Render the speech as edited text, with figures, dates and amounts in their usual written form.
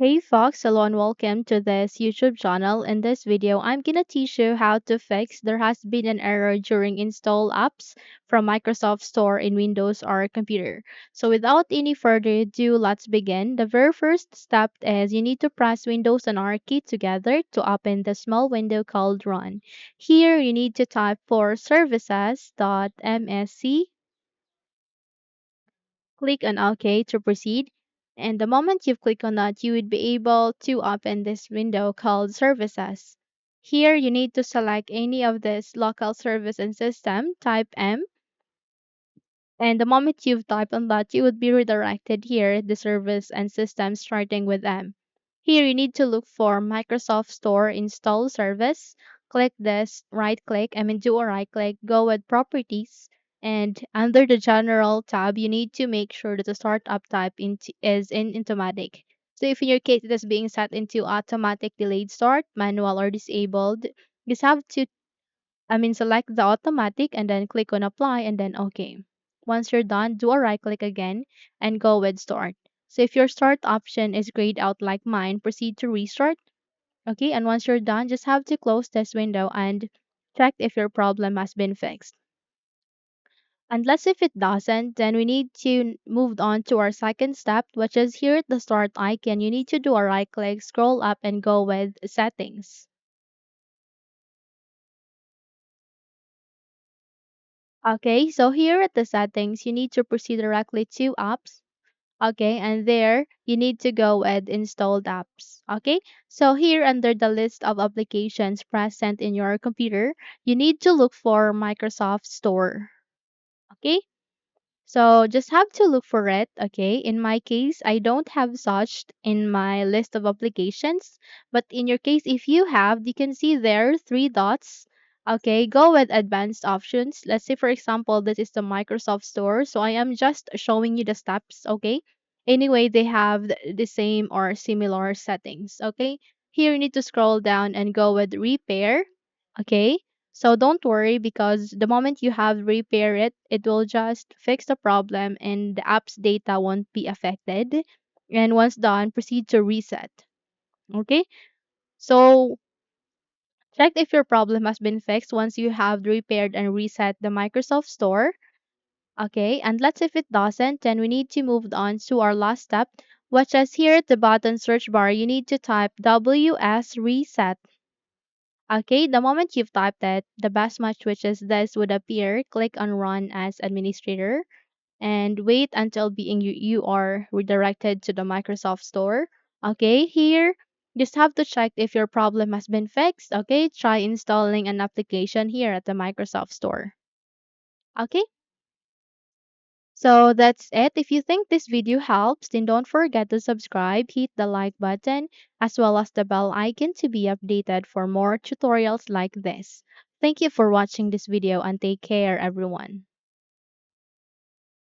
Hey Fox, hello and welcome to this YouTube channel. In this video, I'm gonna teach you how to fix there has been an error during install apps from Microsoft Store in Windows or computer. So without any further ado, let's begin. The very first step is you need to press Windows and R key together to open the small window called Run. Here you need to type for services.msc. Click on OK to proceed. And the moment you click on that, you would be able to open this window called Services. Here, you need to select any of this local service and system, type M, and the moment you've typed on that, you would be redirected here, the service and system starting with M. Here, you need to look for Microsoft Store install service. Click this, do a right click, go with properties. And under the general tab, you need to make sure that the startup type is in automatic. So if in your case it is being set into automatic delayed start, manual or disabled, you just have to select the automatic and then click on apply and then OK. Once you're done, do a right click again and go with start. So if your start option is grayed out like mine, proceed to restart. Okay, and once you're done, just have to close this window and check if your problem has been fixed. Unless if it doesn't, then we need to move on to our second step, which is here at the start icon. You need to do a right click, scroll up and go with settings. Okay, so here at the settings, you need to proceed directly to apps. Okay, and there you need to go with installed apps. Okay, so here under the list of applications present in your computer, you need to look for Microsoft Store. Okay, so just have to look for it. Okay, in my case, I don't have such in my list of applications, but in your case, if you have, you can see there three dots. Okay, go with advanced options. Let's say, for example, this is the Microsoft Store. So I am just showing you the steps. Okay, anyway, they have the same or similar settings. Okay, here you need to scroll down and go with repair. Okay, so don't worry because the moment you have repair it, it will just fix the problem and the app's data won't be affected. And once done, proceed to reset. Okay, so check if your problem has been fixed once you have repaired and reset the Microsoft Store. Okay, and let's if it doesn't, then we need to move on to our last step, which is here at the bottom search bar, you need to type wsreset. Okay, the moment you've typed it, the best match which is this would appear. Click on Run as Administrator and wait until you are redirected to the Microsoft Store. Okay, here just have to check if your problem has been fixed. Okay, try installing an application here at the Microsoft Store. Okay, so that's it. If you think this video helps, then don't forget to subscribe, hit the like button, as well as the bell icon to be updated for more tutorials like this. Thank you for watching this video and take care everyone.